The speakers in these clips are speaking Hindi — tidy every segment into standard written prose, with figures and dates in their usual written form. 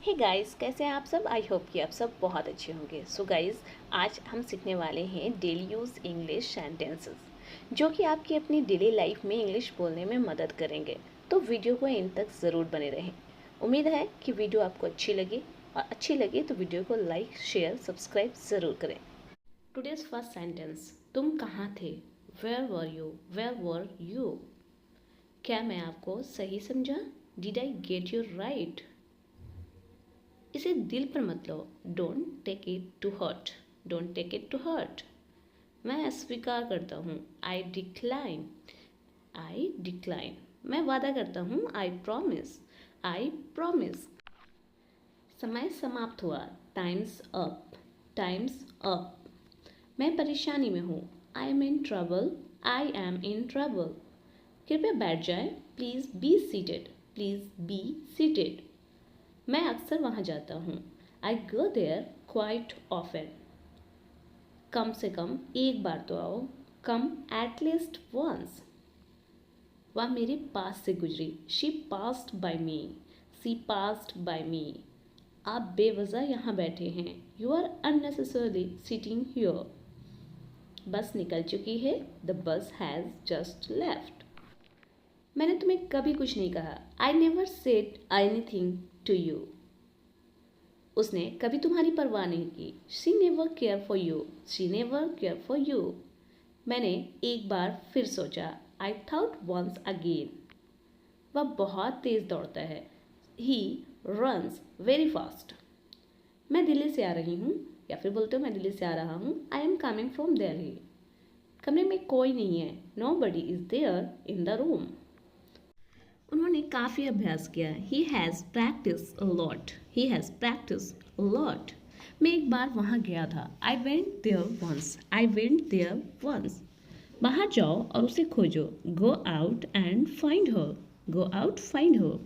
हे गाइस, कैसे हैं आप सब। आई होप कि आप सब बहुत अच्छे होंगे। सो गाइस, आज हम सीखने वाले हैं डेली यूज़ इंग्लिश सेंटेंसेस, जो कि आपकी अपनी डेली लाइफ में इंग्लिश बोलने में मदद करेंगे। तो वीडियो को इन तक ज़रूर बने रहें। उम्मीद है कि वीडियो आपको अच्छी लगी, और अच्छी लगी तो वीडियो को लाइक, शेयर, सब्सक्राइब ज़रूर करें। टुडेज फर्स्ट सेंटेंस, तुम कहाँ थे। Where were you, where were you. क्या मैं आपको सही समझा? Did I get you right? इसे दिल पर मत लो। Don't take it to hurt, don't take it to hurt. मैं अस्वीकार करता हूँ। I decline. मैं वादा करता हूँ। I promise, I promise. समय समाप्त हुआ। Time's up, time's up. मैं परेशानी में हूँ। I am in trouble, I am in trouble. कृपया बैठ जाए। Please be seated, please be seated. मैं अक्सर वहाँ जाता हूँ। I go there quite often. कम से कम एक बार तो आओ। Come at least once. वह मेरे पास से गुजरी। She passed by me, she passed by me. आप बेवजह यहाँ बैठे हैं। You are unnecessarily sitting here. बस निकल चुकी है। The bus has just left. मैंने तुम्हें कभी कुछ नहीं कहा। I never said anything to you. उसने कभी तुम्हारी परवाह नहीं की। She never care for you, she never care for you. मैंने एक बार फिर सोचा। I thought once again. वह बहुत तेज दौड़ता है। He runs very fast. मैं दिल्ली से आ रही हूँ, या फिर बोलते हो मैं दिल्ली से आ रहा हूँ। I am coming from Delhi. कमरे में कोई नहीं है। Nobody is there in the room. उन्होंने काफ़ी अभ्यास किया। He has practice a lot, he has practice a lot. मैं एक बार वहाँ गया था। I went there once, I went there once. बाहर जाओ और उसे खोजो। Go out and find her, go out find her.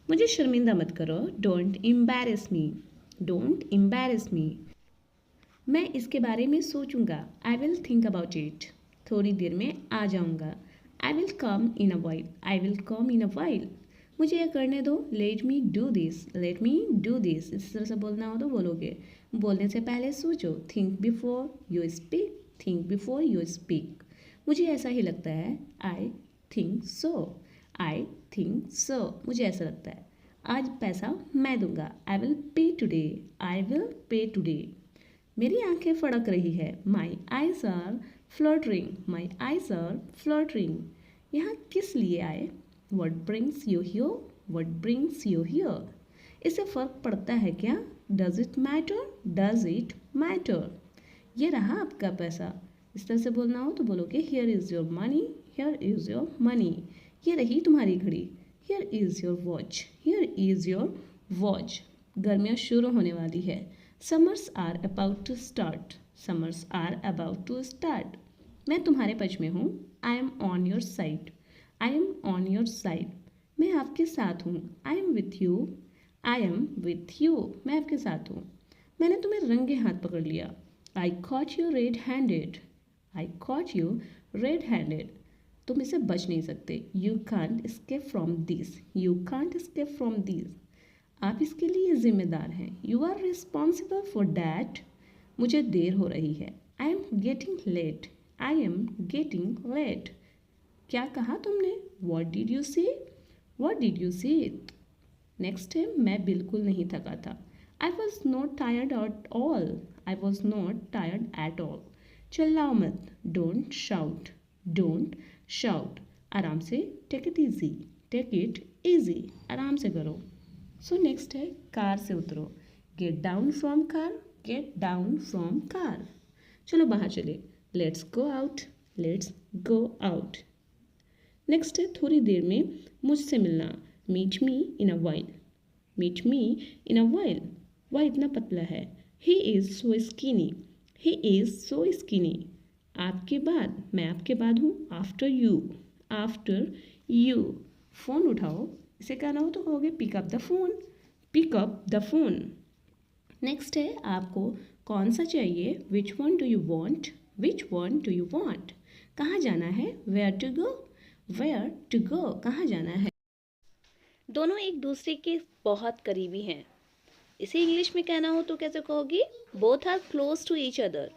मुझे शर्मिंदा मत करो। Don't embarrass me, don't embarrass मी। मैं इसके बारे में सोचूंगा। I will think about it. थोड़ी देर में आ जाऊंगा। I will come in a while, I will come in a while. मुझे यह करने दो। Let me do this, let me do this. इस तरह से बोलना हो तो बोलोगे। बोलने से पहले सोचो। Think before you speak, think before you speak. मुझे ऐसा ही लगता है। I think so, I think so. मुझे ऐसा लगता है। आज पैसा मैं दूंगा। I will pay today, I will pay today. मेरी आंखें फड़क रही है। My eyes are fluttering, my eyes are fluttering. यहाँ किस लिए आए? What brings you here, what brings you here. इससे फ़र्क पड़ता है क्या? Does it matter, does it matter. ये रहा आपका पैसा। इस तरह से बोलना हो तो बोलोगे here is your money, here is your money. ये रही तुम्हारी घड़ी। Here is your watch, here is your watch. गर्मियाँ शुरू होने वाली है। Summers are about to start, summers are about to start. मैं तुम्हारे पक्ष में हूँ। I am on your side, I am on your side. मैं आपके साथ हूँ। I am with you, I am with you. मैं आपके साथ हूँ। मैंने तुम्हें रंगे हाथ पकड़ लिया। I caught you red handed, I caught you red handed. तुम इसे बच नहीं सकते। You can't escape from this, you can't escape from this. आप इसके लिए जिम्मेदार हैं। You are responsible for that. मुझे देर हो रही है। I am getting late, I am getting late. क्या कहा तुमने? What did you say, what did you say. Next है, मैं बिल्कुल नहीं थका था। I was not tired at all, I was not tired at all. चिल्लाओ मत। Don't shout, don't shout. आराम से। Take it easy, take it easy. आराम से करो। सो नेक्स्ट है, कार से उतरो। Get down from car, get down from car. चलो बाहर चले। Let's go out, let's go out. Next है, थोड़ी देर में मुझसे मिलना। Meet me in a while, meet me in a while. वह इतना पतला है। He is so skinny, he is so skinny. आपके बाद, मैं आपके बाद हूँ। After you, after you. Phone उठाओ। इसे कहना हो तो कहोगे pick up the phone, pick up the phone. Next है, आपको कौन सा चाहिए? Which one do you want, which one do you want. कहाँ जाना है? Where to go, where to go. कहाँ जाना है? दोनों एक दूसरे के बहुत करीबी हैं। इसे इंग्लिश में कहना हो तो कैसे कहोगी? Both are close to each other,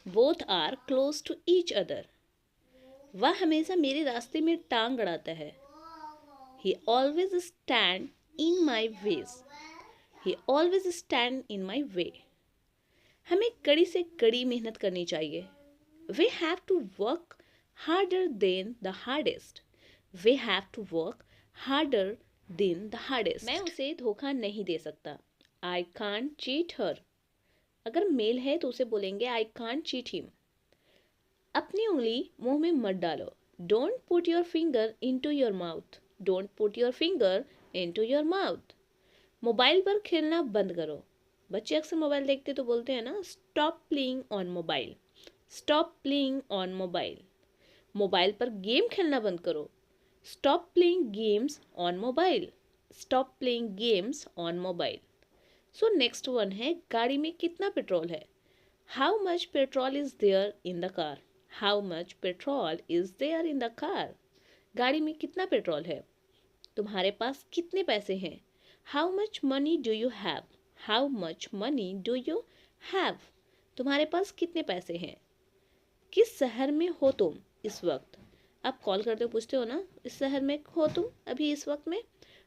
both are close to each other. वह हमेशा मेरे रास्ते में टांग अड़ाता है। He always stand in my ways. He always stand in my way. हमें कड़ी से कड़ी मेहनत करनी चाहिए। We have to work harder than the hardest. We have to work harder than the hardest. मैं उसे धोखा नहीं दे सकता। I can't cheat her. अगर मेल है तो उसे बोलेंगे I can't cheat him. अपनी उंगली मुंह में मत डालो। Don't put your finger into your mouth. Don't put your finger into your mouth. Mobile पर खेलना बंद करो। बच्चे अक्सर मोबाइल देखते तो बोलते हैं ना, stop playing on mobile, stop playing on mobile. Mobile पर गेम खेलना बंद करो। Stop playing games on mobile, stop playing games on mobile. So next one है, गाड़ी में कितना पेट्रोल है? How much petrol is there in the car? How much petrol is there in the car? गाड़ी में कितना पेट्रोल है? तुम्हारे पास कितने पैसे हैं? How much money do you have? How much money do you have? तुम्हारे पास कितने पैसे हैं? किस शहर में हो तुम इस वक्त? आप कॉल करते हो पूछते हो ना, इस शहर में हो तुम अभी इस वक्त में?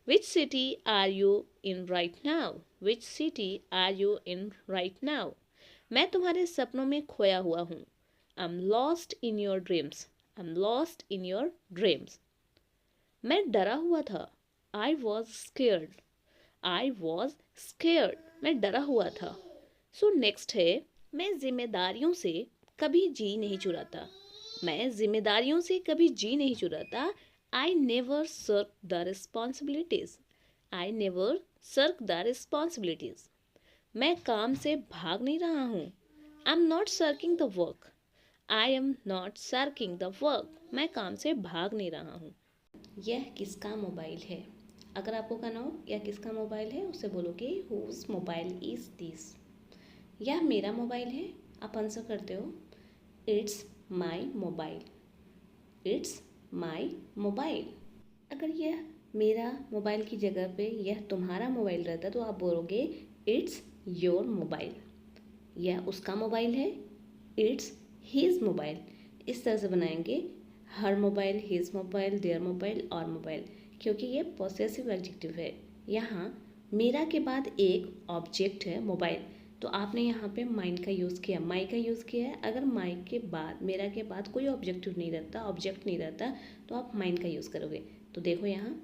Which city are you in right now? Which city are you in right now? मैं तुम्हारे सपनों में खोया हुआ हूँ। I am lost in your dreams. I am lost in your dreams. मैं डरा हुआ था। I was scared. I was scared. मैं डरा हुआ था। सो नेक्स्ट है, मैं जिम्मेदारियों से कभी जी नहीं चुराता। मैं जिम्मेदारियों से कभी जी नहीं चुराता। I never shirk the responsibilities. I never shirk the responsibilities. मैं काम से भाग नहीं रहा हूँ। I am not shirking the work. I am not shirking the work. मैं काम से भाग नहीं रहा हूँ। यह किसका मोबाइल है? अगर आपको कहना हो यह किसका मोबाइल है, उससे बोलोगे हुज मोबाइल इज दिस। यह मेरा मोबाइल है, आप आंसर करते हो it's my mobile. It's my mobile. अगर यह मेरा मोबाइल की जगह पे यह तुम्हारा मोबाइल रहता तो आप बोलोगे इट्स योर मोबाइल। यह उसका मोबाइल है, इट्स हीज मोबाइल। इस तरह से बनाएंगे her mobile, his mobile, their mobile और मोबाइल, क्योंकि ये पॉसेसिव एडजेक्टिव है। यहाँ मेरा के बाद एक ऑब्जेक्ट है मोबाइल, तो आपने यहाँ पे माइंड का यूज़ किया, माई का यूज़ किया है। अगर माई के बाद, मेरा के बाद कोई ऑब्जेक्टिव नहीं रहता, ऑब्जेक्ट नहीं रहता, तो आप माइंड का यूज़ करोगे। तो देखो यहाँ,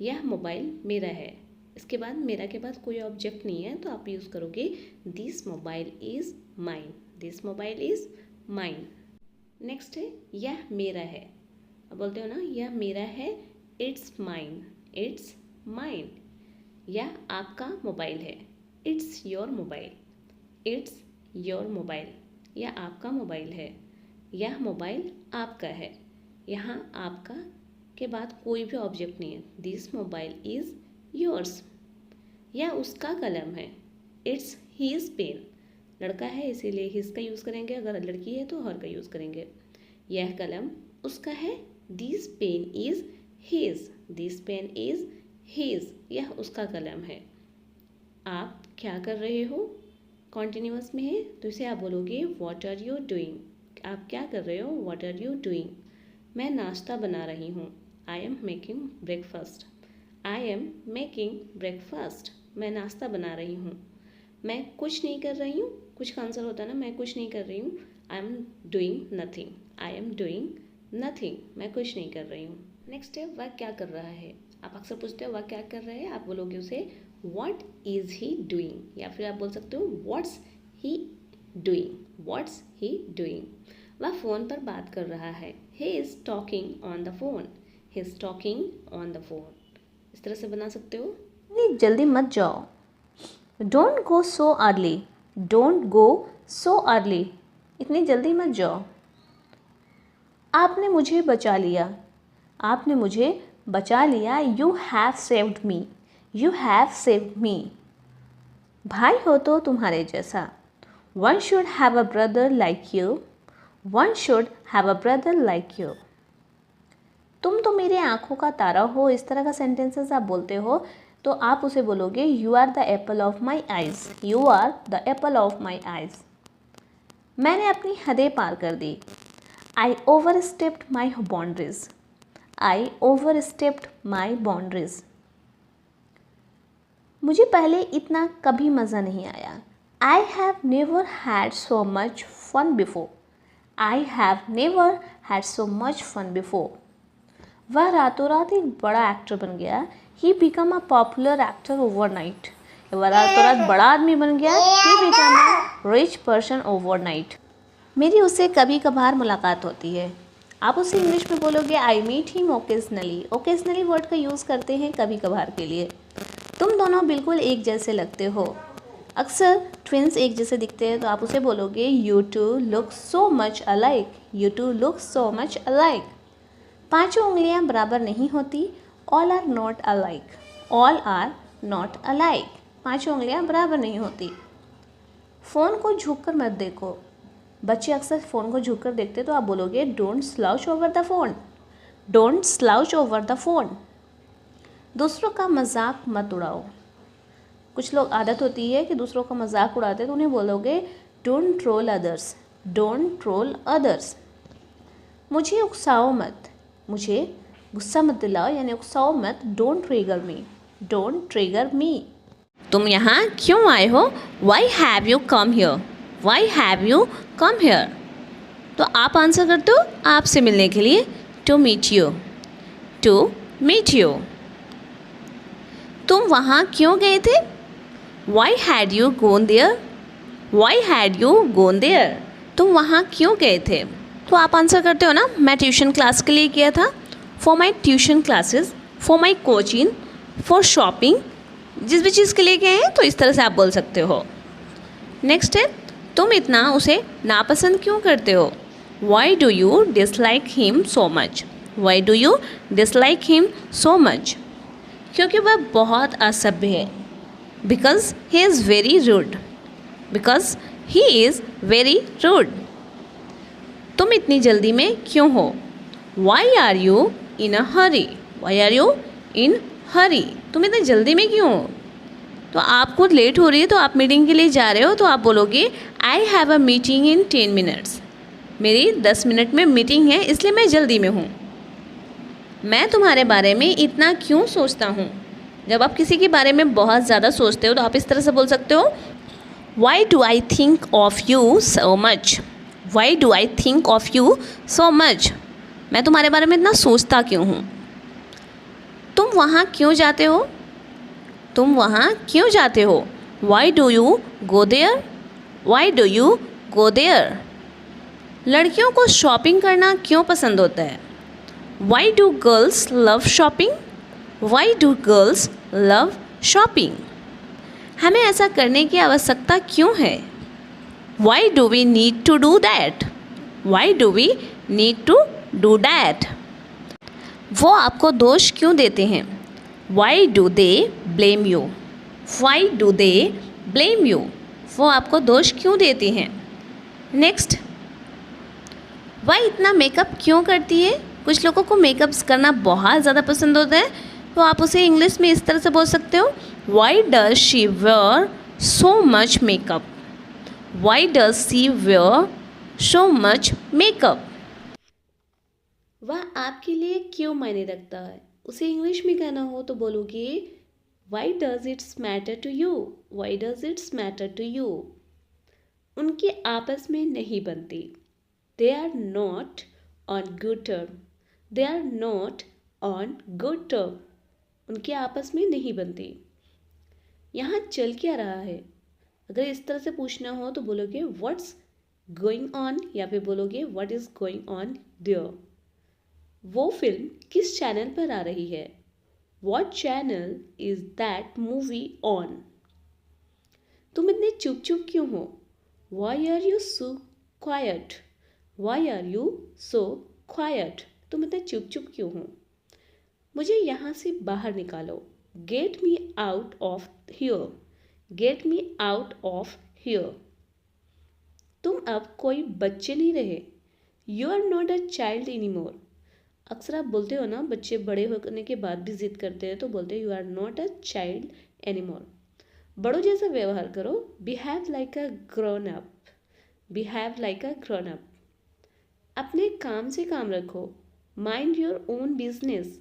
यह मोबाइल मेरा है, इसके बाद मेरा के बाद कोई ऑब्जेक्ट नहीं है, तो आप यूज़ करोगे this mobile is mine. This mobile is mine. Next है, यह मेरा है। अब बोलते हो ना, यह मेरा है, इट्स माइन। It's mine. यह आपका मोबाइल है, it's your mobile. It's your mobile. यह आपका मोबाइल है, यह मोबाइल आपका है। यहाँ आपका के बाद कोई भी ऑब्जेक्ट नहीं है। This mobile is yours. यह उसका कलम है, इट्स हीज पेन। लड़का है इसीलिए हिज का यूज़ करेंगे, अगर लड़की है तो हर का यूज़ करेंगे। यह कलम उसका है, this pen is his. This pen is his. यह उसका कलम है। आप क्या कर रहे हो? कॉन्टिन्यूअस में है तो इसे आप बोलोगे व्हाट आर यू डूइंग। आप क्या कर रहे हो? What are you doing. मैं नाश्ता बना रही हूँ, I am making breakfast. I am making breakfast. मैं नाश्ता बना रही हूँ। मैं कुछ नहीं कर रही हूँ, कुछ का आंसर होता है ना, मैं कुछ नहीं कर रही हूँ। I am doing nothing. I am doing nothing. मैं कुछ नहीं कर रही हूँ। नेक्स्ट है, वह क्या कर रहा है। आप अक्सर पूछते हो वह क्या कर रहा है, आप बोलोगे उसे व्हाट इज़ ही डूइंग, या फिर आप बोल सकते हो what's he doing. What's he doing. वह फ़ोन पर बात कर रहा है, he is talking on the phone. He is talking on the phone. इस तरह से बना सकते हो। नहीं, जल्दी मत जाओ। Don't go so early. Don't go so early. इतनी जल्दी मत जाओ। आपने मुझे बचा लिया। आपने मुझे बचा लिया। You have saved me. You have saved me. भाई हो तो तुम्हारे जैसा। One should have a brother like you. One should have a brother like you. तुम तो मेरे आँखों का तारा हो। इस तरह का सेंटेंसेस आप बोलते हो तो आप उसे बोलोगे you are the apple of my eyes, you are the apple of my eyes. मैंने अपनी हदें पार कर दी, I overstepped my boundaries, I overstepped my boundaries. मुझे पहले इतना कभी मज़ा नहीं आया, I have never had so much fun before, I have never had so much fun before. वह रातों रात एक बड़ा एक्टर बन गया, he become a popular actor overnight. वह रातों रात बड़ा आदमी बन गया, he become a rich person overnight. मेरी उससे कभी कभार मुलाकात होती है, आप उसे इंग्लिश में बोलोगे I meet him occasionally. Occasionally word का यूज़ करते हैं कभी कभार के लिए। तुम दोनों बिल्कुल एक जैसे लगते हो, अक्सर ट्विंस एक जैसे दिखते हैं तो आप उसे बोलोगे you two look so much alike, you two look so much alike. पांचों उंगलियां बराबर नहीं होती, all are not alike, all are not alike. पांचों उंगलियां बराबर नहीं होती। फ़ोन को झुक कर मत देखो, बच्चे अक्सर फ़ोन को झुक कर देखते तो आप बोलोगे don't slouch over the phone, don't slouch over the phone. दूसरों का मजाक मत उड़ाओ। कुछ लोग आदत होती है कि दूसरों का मजाक उड़ाते तो उन्हें बोलोगे don't troll others, don't troll others. मुझे उकसाओ मत, मुझे गुस्सा मत दिलाओ यानी उकसाओ मत, don't trigger me, don't trigger me. तुम यहाँ क्यों आए हो, why have you come here, why have you come here. तो आप आंसर करते हो आपसे मिलने के लिए, to meet you, to meet you. तुम वहाँ क्यों गए थे, why had you gone there, why had you gone there. तुम वहाँ क्यों गए थे। तो आप आंसर करते हो ना मैं ट्यूशन क्लास के लिए गया था, for my tuition classes, for my coaching, for shopping. जिस भी चीज़ के लिए गए हैं तो इस तरह से आप बोल सकते हो। नेक्स्ट है तुम इतना उसे नापसंद क्यों करते हो, why do you dislike him so much, why do you dislike him so much. क्योंकि वह बहुत असभ्य है, because he is very rude, because he is very rude. तुम इतनी जल्दी में क्यों हो, why are you in a hurry, why are you in hurry. तुम इतनी जल्दी में क्यों हो। तो आपको लेट हो रही है तो आप मीटिंग के लिए जा रहे हो तो आप बोलोगे I have a meeting in 10 minutes, मेरी 10 मिनट में मीटिंग है इसलिए मैं जल्दी में हूँ। मैं तुम्हारे बारे में इतना क्यों सोचता हूँ। जब आप किसी के बारे में बहुत ज़्यादा सोचते हो तो आप इस तरह से बोल सकते हो why do I think of you so much, why do I think of you so much. मैं तुम्हारे बारे में इतना सोचता क्यों हूँ। तुम वहाँ क्यों जाते हो, तुम वहाँ क्यों जाते हो, why do you go there, why do you go there. लड़कियों को शॉपिंग करना क्यों पसंद होता है, why do girls love shopping, why do girls love shopping. हमें ऐसा करने की आवश्यकता क्यों है, why do we need to do that, why do we need to do that. वो आपको दोष क्यों देते हैं, why do they blame you, why do they blame you. वो आपको दोष क्यों देते हैं। नेक्स्ट, वह इतना मेकअप क्यों करती है। कुछ लोगों को मेकअप्स करना बहुत ज़्यादा पसंद होता है तो आप उसे इंग्लिश में इस तरह से बोल सकते हो why does she where so much makeup, why does she where so much makeup. वह आपके लिए क्यों मायने रखता है। उसे इंग्लिश में कहना हो तो बोलोगे why does it's matter to you, why does it's matter to you. उनके आपस में नहीं बनती, they are not on good term, they are not on good term. उनके आपस में नहीं बनती। यहाँ चल क्या रहा है। अगर इस तरह से पूछना हो तो बोलोगे व्हाट्स गोइंग ऑन या फिर बोलोगे what is going on there. वो फिल्म किस चैनल पर आ रही है, what channel is that movie on. तुम इतने चुप चुप क्यों हो, why are you so quiet, why are you so quiet. तुम इतने चुप चुप क्यों हो। मुझे यहाँ से बाहर निकालो, get me out of here, get me out of here. तुम अब कोई बच्चे नहीं रहे, you are not a child any more. अक्सर आप बोलते हो ना, बच्चे बड़े होने के बाद भी जिद करते हैं तो बोलते हैं you are not a child anymore. बड़ों जैसा व्यवहार करो, behave like a grown up, behave like a grown up. अपने काम से काम रखो, mind your own business,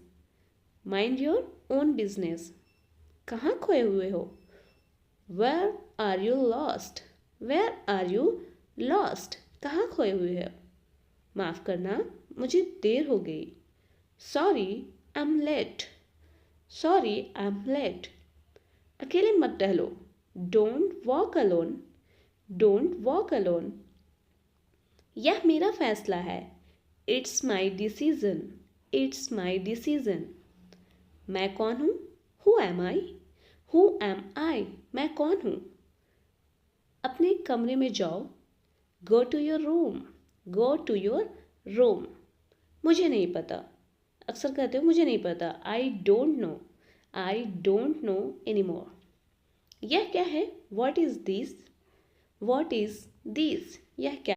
mind your own business. कहाँ खोए हुए हो, where are you lost, where are you lost, कहाँ खोए हुए हो। माफ़ करना, मुझे देर हो गई, sorry I am late, sorry I am late. अकेले मत टहलो, don't walk alone, don't walk alone. यह मेरा फैसला है, it's my decision, it's my decision. मैं कौन हूँ, who am I, who am I, मैं कौन हूँ। अपने कमरे में जाओ, go to your room, go to your room. मुझे नहीं पता, अक्सर कहते हो मुझे नहीं पता, I don't know, I don't no any more. यह क्या है, what is this, what is this, यह क्या